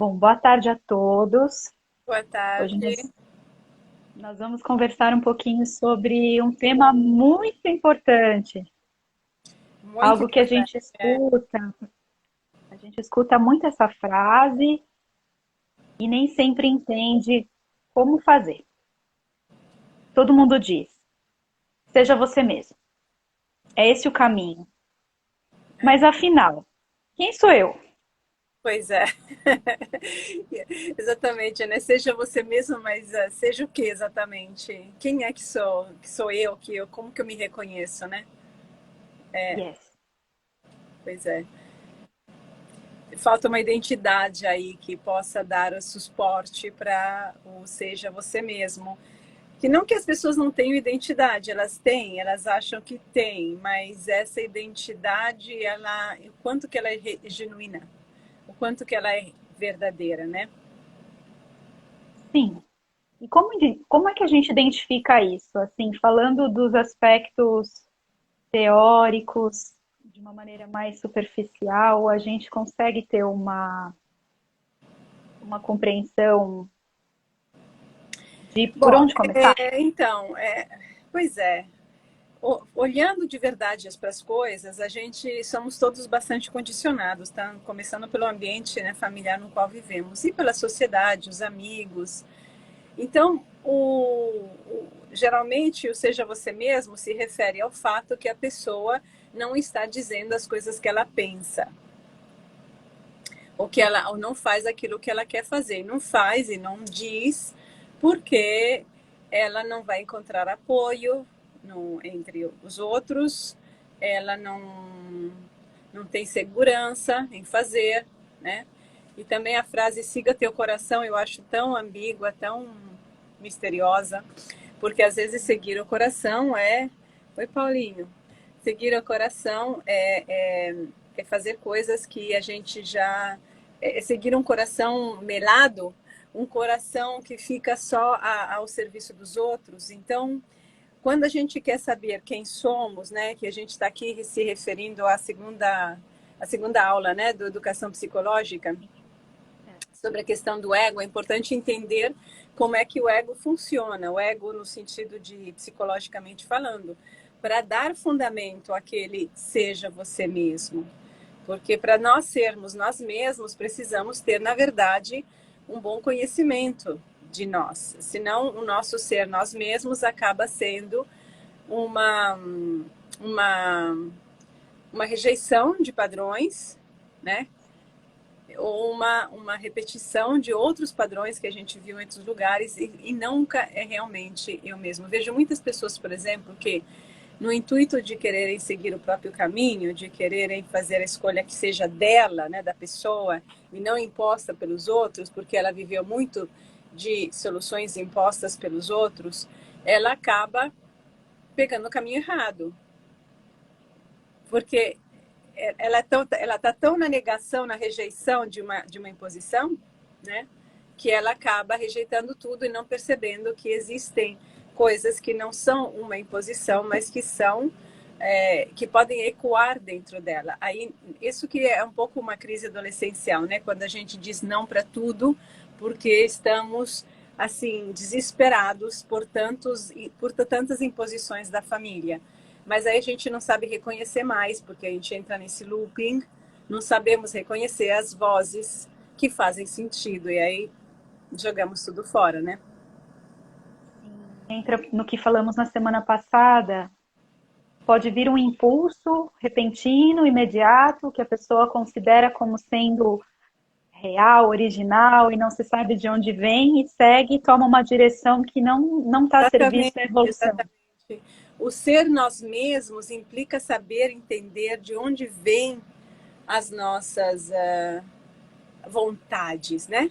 Bom, boa tarde a todos. Boa Hoje tarde. nós vamos conversar um pouquinho sobre um tema muito importante, Muito algo que importante. a gente escuta muito essa frase e nem sempre entende como fazer. Todo mundo diz, seja você mesmo, é esse o caminho. Mas afinal, quem sou eu? Pois é. Exatamente, né? Seja você mesmo, mas seja o que exatamente? Quem é que sou eu, como que eu me reconheço, né? Yes. Pois é. Falta uma identidade aí que possa dar o suporte para o seja você mesmo. Que não que as pessoas não tenham identidade, elas têm, elas acham que têm, mas essa identidade, o quanto que ela é genuína, o quanto que ela é verdadeira, né? Sim. E como é que a gente identifica isso? Assim, falando dos aspectos teóricos, de uma maneira mais superficial, a gente consegue ter uma compreensão de por Bom, onde começar? pois é. Olhando de verdade para as coisas, a gente somos todos bastante condicionados, tá? Começando pelo ambiente, né, familiar no qual vivemos e pela sociedade, os amigos. Então, geralmente o seja você mesmo se refere ao fato que a pessoa não está dizendo as coisas que ela pensa, ou não faz aquilo que ela quer fazer. Não faz e não diz porque ela não vai encontrar apoio entre os outros, ela não tem segurança em fazer, né? E também a frase siga teu coração eu acho tão ambígua, tão misteriosa, porque às vezes seguir o coração é. Oi, Paulinho. Seguir o coração é fazer coisas que a gente já. É seguir um coração melado, um coração que fica só ao serviço dos outros. Então, quando a gente quer saber quem somos, né, que a gente está aqui se referindo à segunda aula, né, do Educação Psicológica, sobre a questão do ego, é importante entender como é que o ego funciona, o ego no sentido de psicologicamente falando, para dar fundamento àquele seja você mesmo. Porque para nós sermos nós mesmos, precisamos ter, na verdade, um bom conhecimento de nós. Senão, o nosso ser nós mesmos acaba sendo uma, uma, uma rejeição de padrões, né? Ou uma repetição de outros padrões que a gente viu em outros lugares e nunca é realmente eu mesmo. Vejo muitas pessoas, por exemplo, que no intuito de quererem seguir o próprio caminho, de quererem fazer a escolha que seja dela, né, da pessoa, e não imposta pelos outros, porque ela viveu muito de soluções impostas pelos outros, ela acaba pegando o caminho errado. Porque ela está tão na negação, na rejeição de uma imposição, né, que ela acaba rejeitando tudo e não percebendo que existem coisas que não são uma imposição, mas que são que podem ecoar dentro dela. Aí isso que é um pouco uma crise adolescencial, né, quando a gente diz não para tudo, porque estamos assim desesperados por tantas imposições da família. Mas aí a gente não sabe reconhecer mais, porque a gente entra nesse looping, não sabemos reconhecer as vozes que fazem sentido, e aí jogamos tudo fora, né? Sim, entra no que falamos na semana passada. Pode vir um impulso repentino, imediato, que a pessoa considera como sendo real, original, e não se sabe de onde vem, e segue e toma uma direção que não está a serviço Exatamente, da evolução. exatamente. O ser nós mesmos implica saber entender de onde vêm as nossas vontades, né?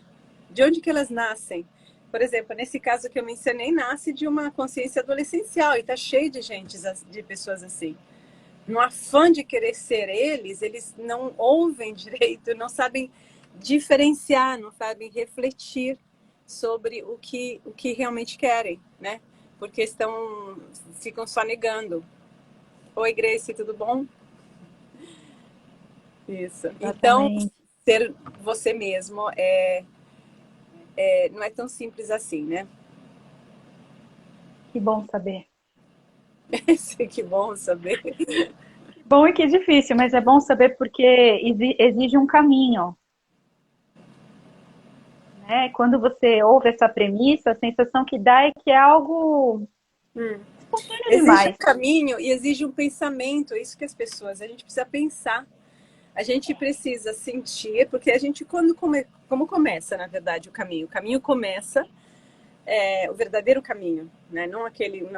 De onde que elas nascem. Por exemplo, nesse caso que eu mencionei, nasce de uma consciência adolescencial e está cheio de gente, de pessoas assim. No afã de querer ser eles não ouvem direito, não sabem diferenciar, não sabem refletir sobre o que realmente querem, né? Porque ficam só negando. Oi, Grace, tudo bom? Isso. Então, Exatamente. ser você mesmo não é tão simples assim, né? Que bom saber. Que bom saber. Que bom e que difícil, mas é bom saber porque exige um caminho, né? Quando você ouve essa premissa, a sensação que dá é que é algo espontâneo Exige um demais. caminho e exige um pensamento, é isso que as pessoas, a gente precisa pensar, a gente precisa sentir, porque a gente, como começa, na verdade, o caminho começa, o verdadeiro caminho, né? Não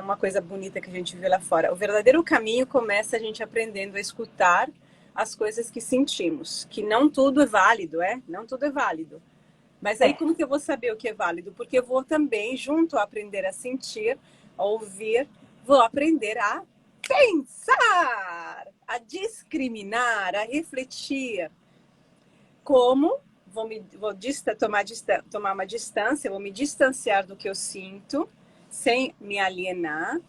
uma coisa bonita que a gente vê lá fora, o verdadeiro caminho começa a gente aprendendo a escutar as coisas que sentimos, que não tudo é válido, não tudo é válido. Mas aí É, como que eu vou saber o que é válido? Porque eu vou também, junto a aprender a sentir, a ouvir, vou aprender a pensar, a discriminar, a refletir. Como tomar uma distância, vou me distanciar do que eu sinto, sem me alienar,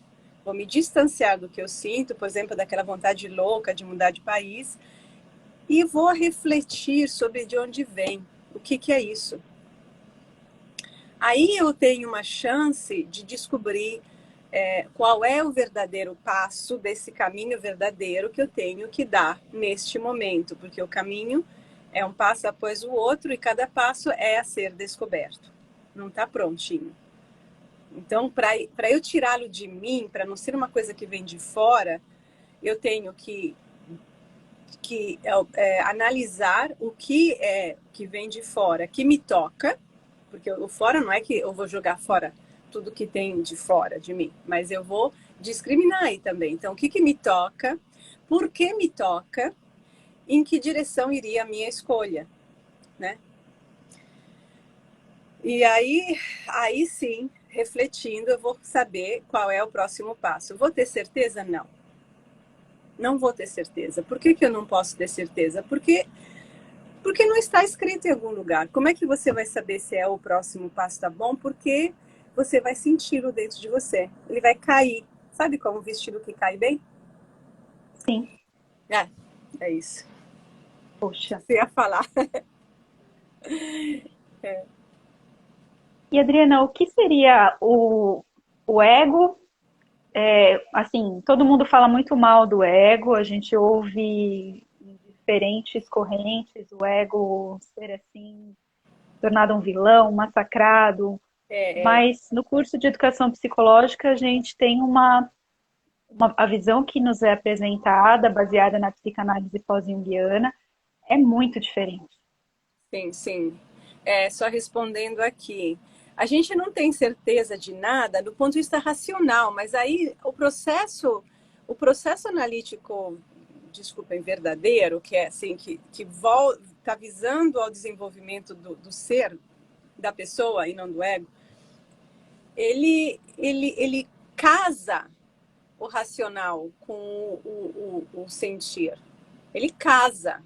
vou me distanciar do que eu sinto, por exemplo, daquela vontade louca de mudar de país, e vou refletir sobre de onde vem, o que é isso. Aí eu tenho uma chance de descobrir qual é o verdadeiro passo desse caminho verdadeiro que eu tenho que dar neste momento, porque o caminho é um passo após o outro e cada passo é a ser descoberto. Não está prontinho. Então, para eu tirá-lo de mim, para não ser uma coisa que vem de fora, eu tenho que analisar o que é que vem de fora, que me toca, porque o fora não é que eu vou jogar fora tudo que tem de fora de mim, mas eu vou discriminar aí também. Então, o que me toca, por que me toca, em que direção iria a minha escolha, né? E aí sim, refletindo, eu vou saber qual é o próximo passo. Vou ter certeza? Não. Não vou ter certeza. Por que eu não posso ter certeza? Porque não está escrito em algum lugar. Como é que você vai saber se é o próximo passo tá bom? Porque você vai senti-lo dentro de você. Ele vai cair. Sabe como um vestido que cai bem? sim. É isso. Poxa. Você ia falar. E Adriana, o que seria o ego? Assim, todo mundo fala muito mal do ego, a gente ouve em diferentes correntes o ego ser assim, tornado um vilão, massacrado, É, é, mas no curso de educação psicológica a gente tem a visão que nos é apresentada, baseada na psicanálise pós-junguiana, é muito diferente. sim, sim. Só respondendo aqui. A gente não tem certeza de nada do ponto de vista racional, mas aí o processo analítico, desculpem, verdadeiro, que é assim, que está visando ao desenvolvimento do ser, da pessoa e não do ego, ele casa o racional com o sentir. Ele casa.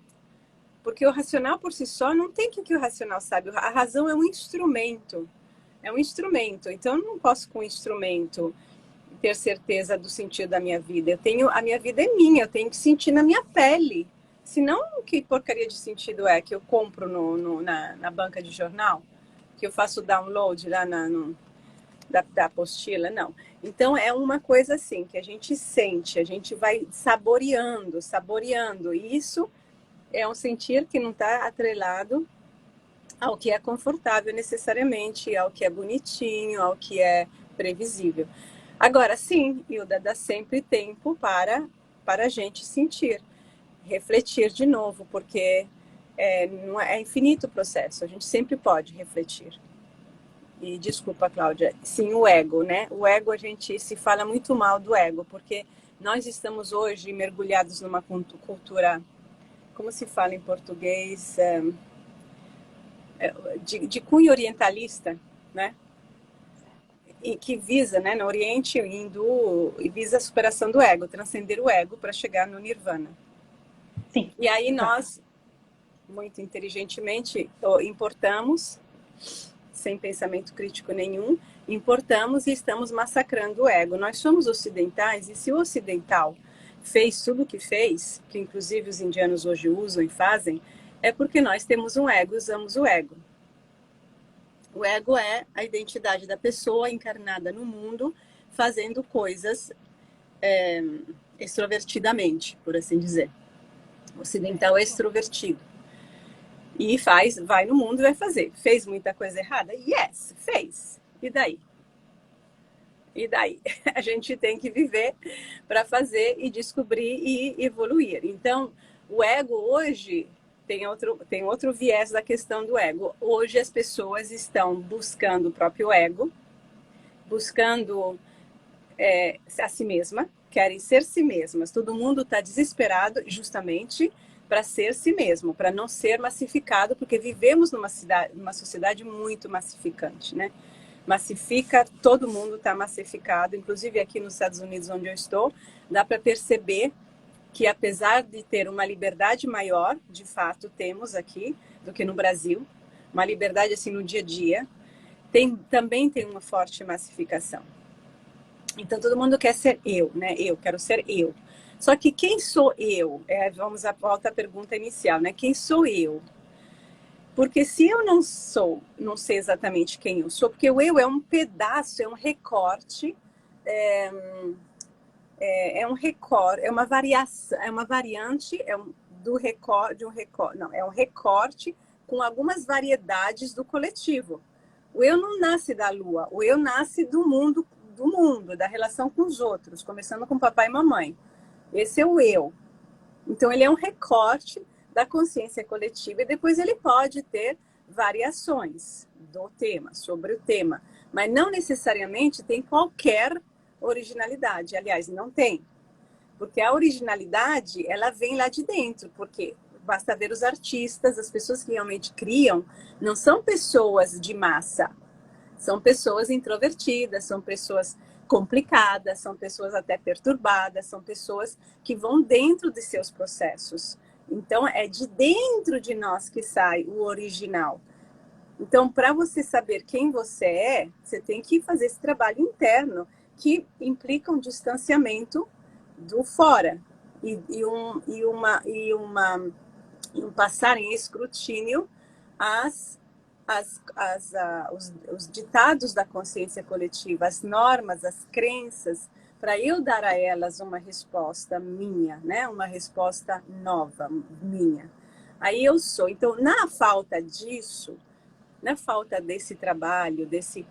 Porque o racional por si só não tem o que o racional sabe. A razão é um instrumento. É um instrumento. Então eu não posso com o instrumento ter certeza do sentido da minha vida. A minha vida é minha, eu tenho que sentir na minha pele. Senão, que porcaria de sentido é que eu compro na banca de jornal? Que eu faço download lá da apostila? Não. Então é uma coisa assim, que a gente sente, a gente vai saboreando, saboreando. E isso é um sentir que não está atrelado ao que é confortável necessariamente, ao que é bonitinho, ao que é previsível. Agora, sim, Hilda, dá sempre tempo para a gente sentir, refletir de novo, porque não é infinito o processo, a gente sempre pode refletir. E desculpa, Cláudia, sim, o ego, né? O ego, a gente se fala muito mal do ego, porque nós estamos hoje mergulhados numa cultura, como se fala em português, de cunho orientalista, né? E que visa, né, no Oriente Hindu, e visa a superação do ego, transcender o ego para chegar no Nirvana. Sim, E aí exato. nós, muito inteligentemente, importamos, sem pensamento crítico nenhum, importamos e estamos massacrando o ego. Nós somos ocidentais, e se o ocidental fez tudo o que fez, que inclusive os indianos hoje usam e fazem, É porque nós temos um ego e usamos o ego. O ego é a identidade da pessoa encarnada no mundo, fazendo coisas extrovertidamente, por assim dizer. O ocidental é extrovertido. E vai no mundo e vai fazer. Fez muita coisa errada? Yes, fez. E daí? E daí? A gente tem que viver para fazer e descobrir e evoluir. Então, o ego hoje tem outro viés da questão do ego. Hoje as pessoas estão buscando o próprio ego, buscando a si mesma, querem ser si mesmas. Todo mundo está desesperado justamente para ser si mesmo, para não ser massificado, porque vivemos numa sociedade muito massificante, né? Massifica, todo mundo está massificado, inclusive aqui nos Estados Unidos, onde eu estou, dá para perceber que apesar de ter uma liberdade maior, de fato temos aqui, do que no Brasil, uma liberdade assim no dia a dia, também tem uma forte massificação. Então todo mundo quer ser eu, né? Eu quero ser eu. Só que quem sou eu? Vamos à volta à pergunta inicial, né? Quem sou eu? Porque se eu não sei exatamente quem eu sou, porque o eu é um pedaço, é um recorte, é um recorte, é uma variação, é uma variante do recorte, é um recorte com algumas variedades do coletivo. O eu não nasce da lua, o eu nasce do mundo, da relação com os outros, começando com papai e mamãe. Esse é o eu. Então ele é um recorte da consciência coletiva e depois ele pode ter variações do tema, sobre o tema, mas não necessariamente tem qualquer originalidade. Aliás, não tem, porque a originalidade ela vem lá de dentro, porque basta ver os artistas, as pessoas que realmente criam, não são pessoas de massa, são pessoas introvertidas, são pessoas complicadas, são pessoas até perturbadas, são pessoas que vão dentro de seus processos. Então, é de dentro de nós que sai o original. Então, para você saber quem você é, você tem que fazer esse trabalho interno, que implica um distanciamento do fora e um passar em escrutínio os ditados da consciência coletiva, as normas, as crenças, para eu dar a elas uma resposta minha, né? Uma resposta nova, minha. Aí eu sou. Então, na falta disso, na falta desse trabalho, desse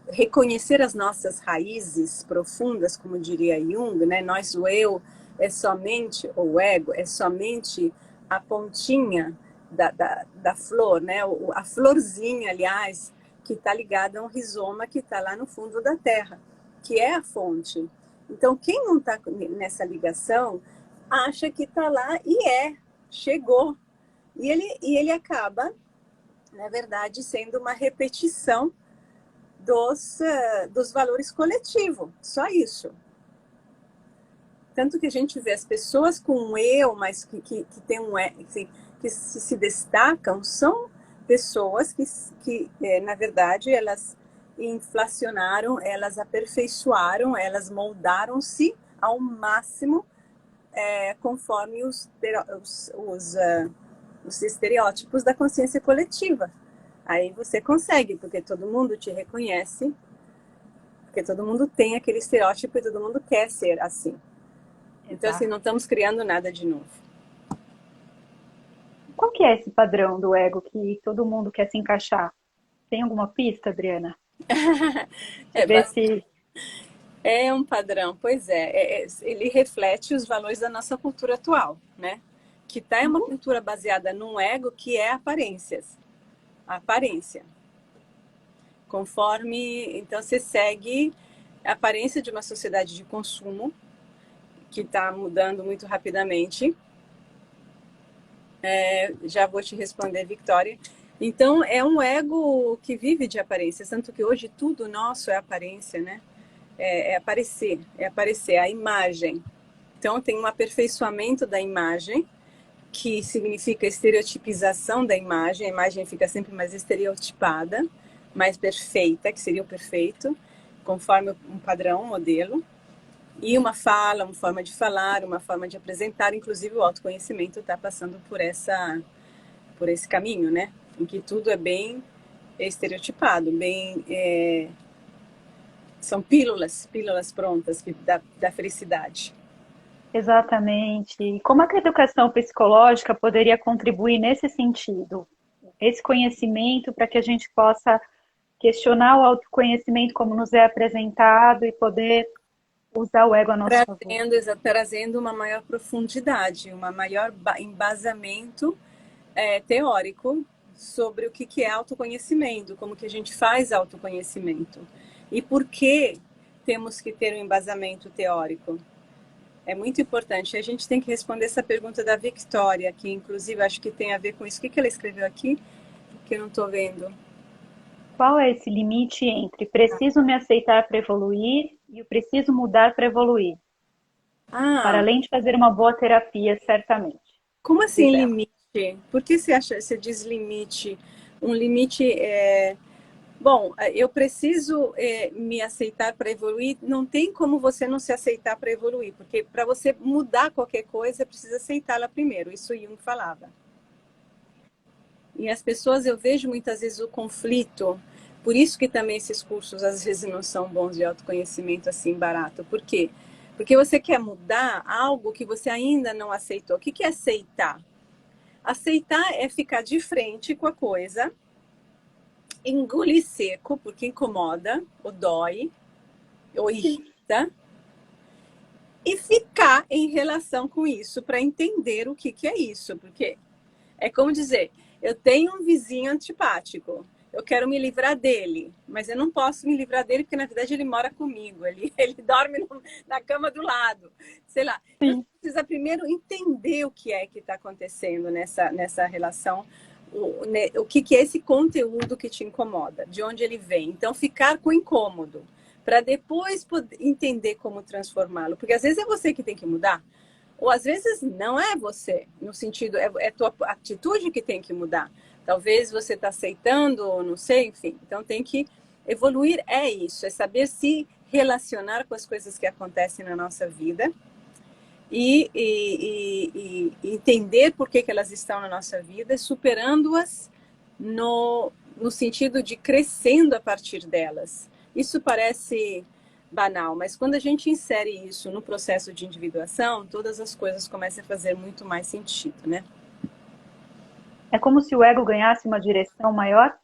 reconhecer as nossas raízes profundas, como diria Jung, né? O eu é somente, ou o ego é somente a pontinha da flor, né? A florzinha, aliás, que está ligada a um rizoma que está lá no fundo da terra, que é a fonte. Então, quem não está nessa ligação, acha que está lá e chegou. E ele acaba, na verdade, sendo uma repetição dos valores coletivos, só isso. Tanto que a gente vê as pessoas com um eu, mas que tem que se destacam, são pessoas que na verdade, elas inflacionaram, elas aperfeiçoaram, elas moldaram-se ao máximo conforme os estereótipos da consciência coletiva. Aí você consegue, porque todo mundo te reconhece, porque todo mundo tem aquele estereótipo e todo mundo quer ser assim. Então, assim, não estamos criando nada de novo. Qual que é esse padrão do ego que todo mundo quer se encaixar? Tem alguma pista, Adriana? É um padrão, pois ele reflete os valores da nossa cultura atual, né? Que é uma cultura baseada num ego que é aparências. A aparência. Então você segue a aparência de uma sociedade de consumo que está mudando muito rapidamente. Já vou te responder, Victoria. Então, é um ego que vive de aparência, tanto que hoje tudo nosso é aparência, né? É aparecer, a imagem. Então, tem um aperfeiçoamento da imagem, que significa estereotipização da imagem. A imagem fica sempre mais estereotipada, mais perfeita, que seria o perfeito, conforme um padrão, um modelo. E uma fala, uma forma de falar, uma forma de apresentar, inclusive o autoconhecimento está passando por esse caminho, né? Em que tudo é bem estereotipado, bem são pílulas prontas da felicidade. Exatamente. E como é que a educação psicológica poderia contribuir nesse sentido? Esse conhecimento para que a gente possa questionar o autoconhecimento como nos é apresentado e poder usar o ego a nosso favor. Trazendo uma maior profundidade, uma maior embasamento teórico sobre o que é autoconhecimento, como que a gente faz autoconhecimento e por que temos que ter um embasamento teórico. É muito importante. A gente tem que responder essa pergunta da Victoria, que inclusive acho que tem a ver com isso. O que ela escreveu aqui? Que eu não estou vendo. Qual é esse limite entre preciso me aceitar para evoluir e o preciso mudar para evoluir? Para Ah, além de fazer uma boa terapia, certamente, como assim diz ela. limite? Por que você diz limite? Um limite é... Bom, eu preciso me aceitar para evoluir. Não tem como você não se aceitar para evoluir, porque para você mudar qualquer coisa, precisa aceitá-la primeiro. Isso Jung falava. E as pessoas, eu vejo muitas vezes o conflito. Por isso que também esses cursos às vezes não são bons de autoconhecimento assim barato. Por quê? Porque você quer mudar algo que você ainda não aceitou. O que é aceitar? Aceitar é ficar de frente com a coisa, engolir seco, porque incomoda, ou dói, ou irrita, e ficar em relação com isso para entender o que é isso. Porque é como dizer, eu tenho um vizinho antipático, eu quero me livrar dele, mas eu não posso me livrar dele porque, na verdade, ele mora comigo, ele dorme na cama do lado, sei lá. Então, Sim. você precisa primeiro entender o que é que está acontecendo nessa relação, o que é esse conteúdo que te incomoda, de onde ele vem. Então, ficar com o incômodo, para depois poder entender como transformá-lo, porque às vezes é você que tem que mudar, ou às vezes não é você, no sentido, é tua atitude que tem que mudar. Talvez você está aceitando, ou não sei, enfim. Então tem que evoluir, é isso, é saber se relacionar com as coisas que acontecem na nossa vida e entender por que elas estão na nossa vida, superando-as no sentido de crescendo a partir delas. Isso parece banal, mas quando a gente insere isso no processo de individuação, todas as coisas começam a fazer muito mais sentido, né? É como se o ego ganhasse uma direção maior.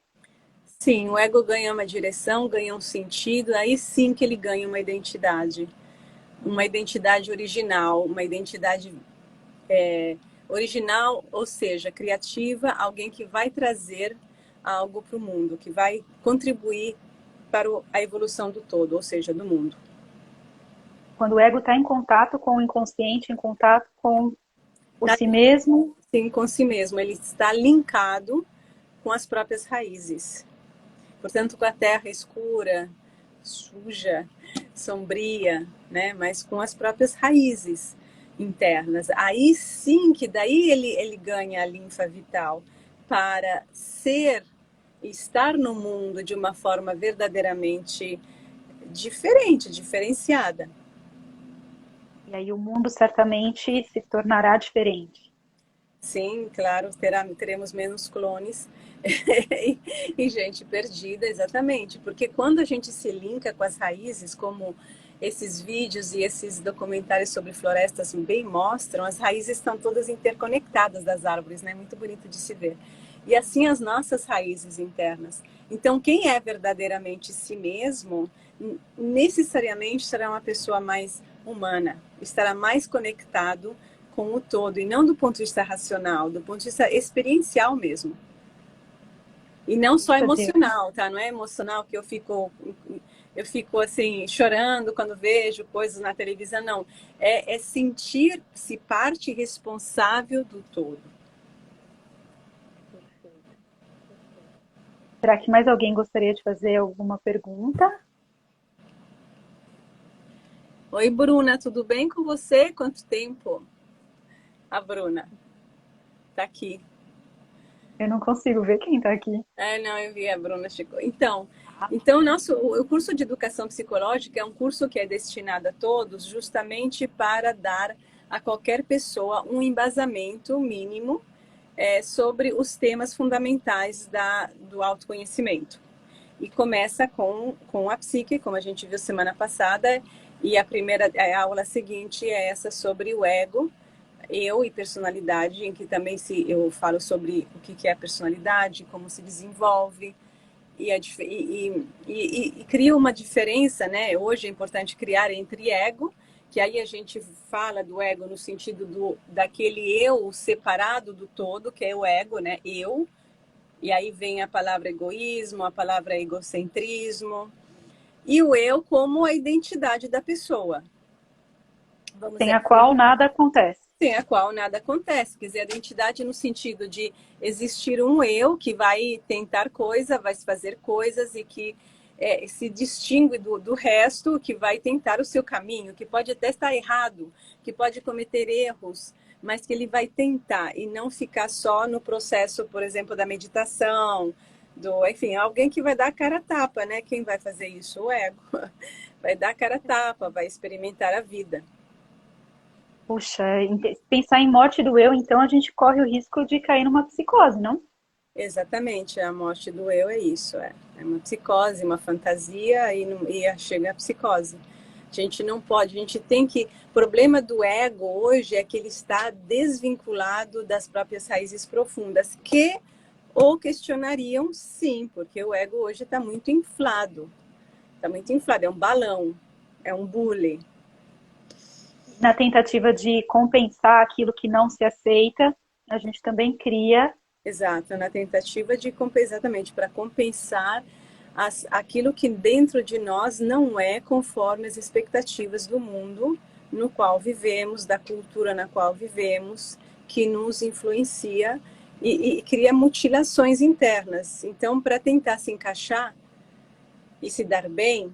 Sim, o ego ganha uma direção, ganha um sentido, aí sim que ele ganha uma identidade original, uma identidade original, ou seja, criativa, alguém que vai trazer algo para o mundo, que vai contribuir para a evolução do todo, ou seja, do mundo. Quando o ego está em contato com o inconsciente, em contato com o Tá si mesmo, sim, com si mesmo, ele está linkado com as próprias raízes. Portanto, com a terra escura, suja, sombria, né? Mas com as próprias raízes internas. Aí sim que daí ele ganha a linfa vital para ser, estar no mundo de uma forma verdadeiramente diferente, diferenciada. e aí o mundo certamente se tornará diferente. Sim, claro, teremos menos clones e gente perdida, exatamente. Porque quando a gente se linka com as raízes, como esses vídeos e esses documentários sobre florestas bem mostram, as raízes estão todas interconectadas das árvores, né? Muito bonito de se ver. E assim as nossas raízes internas. Então, quem é verdadeiramente si mesmo, necessariamente será uma pessoa mais humana, estará mais conectado com o todo, e não do ponto de vista racional, do ponto de vista experiencial mesmo. E não só Puxa Deus. emocional, tá? Não é emocional que eu fico assim chorando quando vejo coisas na televisão, não. É sentir-se parte responsável do todo. Perfeito, perfeito. Será que mais alguém gostaria de fazer alguma pergunta? Oi, Bruna, tudo bem com você? Quanto tempo? A Bruna tá aqui. Eu não consigo ver quem está aqui. Não, eu vi a Bruna chegou. Então, Então, o curso de educação psicológica é um curso que é destinado a todos justamente para dar a qualquer pessoa um embasamento mínimo sobre os temas fundamentais do autoconhecimento. E começa com a psique, como a gente viu semana passada, e a aula seguinte é essa sobre o ego, eu e personalidade, em que também eu falo sobre o que é a personalidade, como se desenvolve, e cria uma diferença, né? Hoje é importante criar entre ego, que aí a gente fala do ego no sentido daquele eu separado do todo, que é o ego, né? Eu. E aí vem a palavra egoísmo, a palavra egocentrismo, e o eu como a identidade da pessoa. Vamos Sem dizer a assim, qual nada acontece. sem a qual nada acontece. Quer dizer, a identidade no sentido de existir um eu que vai tentar vai fazer coisas e que se distingue do resto, que vai tentar o seu caminho, que pode até estar errado, que pode cometer erros, mas que ele vai tentar e não ficar só no processo, por exemplo, da meditação, enfim, alguém que vai dar a cara a tapa, né? Quem vai fazer isso? O ego. Vai dar a cara a tapa, vai experimentar a vida. Puxa, pensar em morte do eu, então a gente corre o risco de cair numa psicose, não? Exatamente, a morte do eu é isso, é uma psicose, uma fantasia e chega a psicose. A gente não pode, a gente tem que. O problema do ego hoje é que ele está desvinculado das próprias raízes profundas, que o questionariam sim, porque o ego hoje está muito inflado. Está muito inflado, é um balão, é um bule. Na tentativa de compensar aquilo que não se aceita, a gente também cria. Exato, na tentativa de exatamente para compensar aquilo que dentro de nós não é conforme as expectativas do mundo no qual vivemos, da cultura na qual vivemos, que nos influencia e cria mutilações internas. Então, para tentar se encaixar e se dar bem,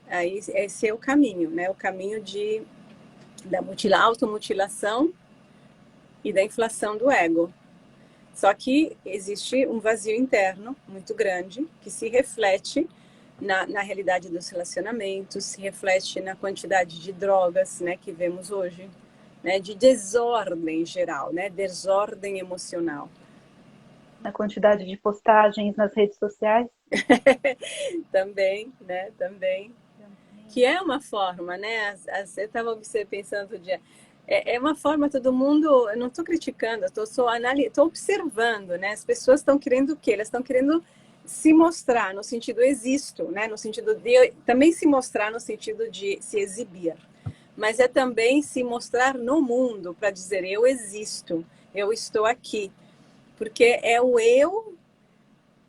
aí esse é o caminho, né? O caminho da automutilação e da inflação do ego. Só que existe um vazio interno muito grande que se reflete na realidade dos relacionamentos, se reflete na quantidade de drogas, né, que vemos hoje, né, de desordem geral, né, desordem emocional. Na quantidade de postagens nas redes sociais. Também, né, também. Que é uma forma, né? Eu estava pensando dia. É uma forma, todo mundo. Eu não estou criticando, estou só estou observando, né? As pessoas estão querendo o quê? Elas estão querendo se mostrar no sentido existo, né? No sentido de também se mostrar no sentido de se exibir, mas é também se mostrar no mundo para dizer eu existo, eu estou aqui, porque é o eu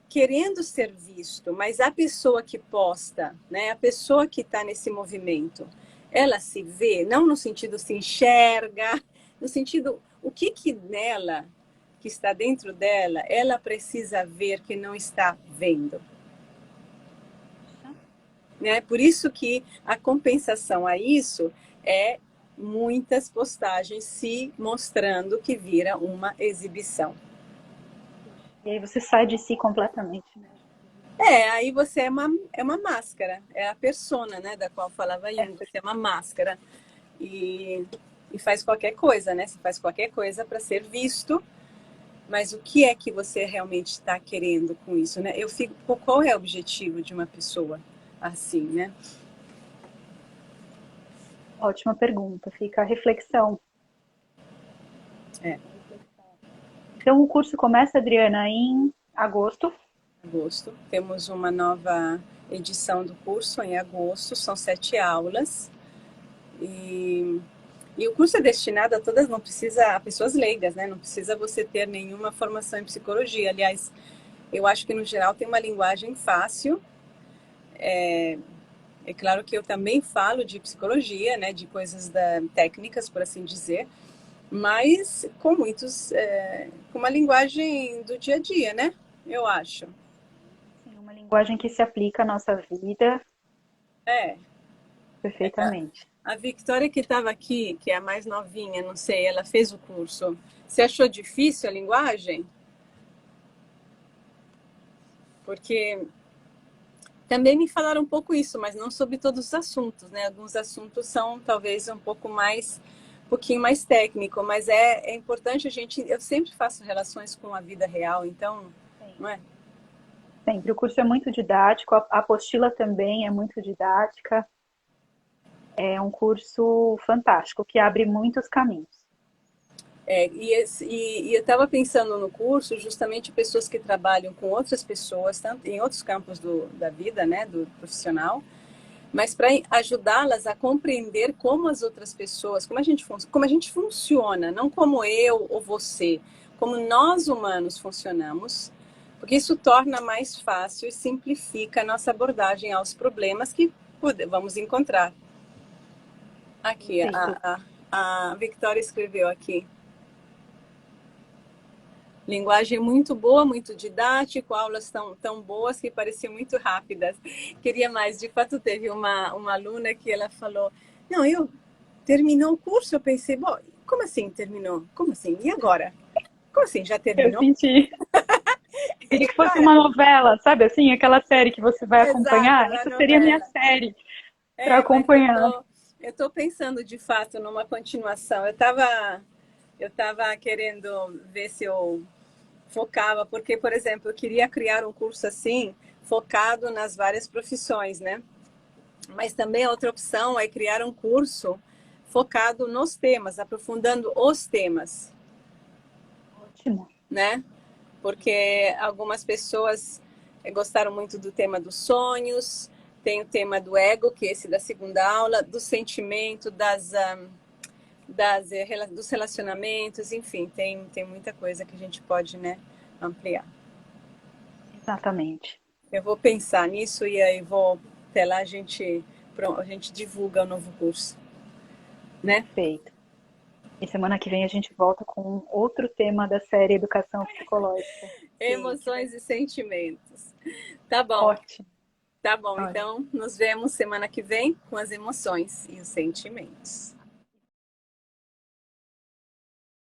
querendo ser visto, mas a pessoa que posta, né, a pessoa que está nesse movimento, ela se vê, não no sentido se enxerga, no sentido o que nela, que está dentro dela, ela precisa ver que não está vendo. Né? Por isso que a compensação a isso é muitas postagens se mostrando que vira uma exibição. E aí você sai de si completamente, né? Aí você é uma máscara, é a persona, né, da qual falava Jung, você é uma máscara e faz qualquer coisa, né? Você faz qualquer coisa para ser visto, mas o que é que você realmente está querendo com isso, né? Qual é o objetivo de uma pessoa assim, né? Ótima pergunta, fica a reflexão. É. Então o curso começa, Adriana, em agosto. Agosto. Temos uma nova edição do curso em agosto, são 7 aulas. E o curso é destinado a todas, não precisa, a pessoas leigas, né? Não precisa você ter nenhuma formação em psicologia. Aliás, eu acho que no geral tem uma linguagem fácil. É claro que eu também falo de psicologia, né? De coisas técnicas, por assim dizer, mas com com uma linguagem do dia a dia, né? Eu acho. Sim, uma linguagem que se aplica à nossa vida É. perfeitamente. A Victoria que estava aqui, que é a mais novinha, não sei, ela fez o curso. Você achou difícil a linguagem? Porque Também me falaram um pouco isso, mas não sobre todos os assuntos, né? Alguns assuntos são talvez um pouquinho mais técnico, mas é importante a gente, eu sempre faço relações com a vida real, então, Sim. não é? Sempre. O curso é muito didático, a apostila também é muito didática. É um curso fantástico, que abre muitos caminhos. E eu estava pensando no curso justamente pessoas que trabalham com outras pessoas, tanto em outros campos da vida, né, do profissional, mas para ajudá-las a compreender como as outras pessoas, como a gente funciona, não como eu ou você, como nós humanos funcionamos, porque isso torna mais fácil e simplifica a nossa abordagem aos problemas que vamos encontrar. Aqui, Perfeito. a Victoria escreveu aqui. Linguagem muito boa, muito didático, aulas tão boas que pareciam muito rápidas. Queria mais. De fato, teve uma aluna que ela falou, não, terminou o curso, eu pensei, bom, como assim terminou? Como assim? E agora? Como assim, já Eu terminou? senti. E Queria que fosse uma agora? novela, sabe assim? Aquela série que você vai Exato, acompanhar. da Essa seria a minha novela. série para Mas acompanhar. eu tô pensando de fato numa continuação. Eu tava querendo ver se eu focava, porque, por exemplo, eu queria criar um curso assim, focado nas várias profissões, né? Mas também a outra opção é criar um curso focado nos temas, aprofundando os temas, Ótimo. né? Porque algumas pessoas gostaram muito do tema dos sonhos, tem o tema do ego, que é esse da segunda aula, do sentimento, dos relacionamentos, enfim, tem muita coisa que a gente pode, né, ampliar. Exatamente. Eu vou pensar nisso e aí até lá a gente divulga o novo curso, né? Perfeito. E semana que vem a gente volta com outro tema da série Educação Psicológica. Que vai Emoções e sentimentos. Tá bom, ótimo. tá bom. Olha, Então, nos vemos semana que vem com as emoções e os sentimentos.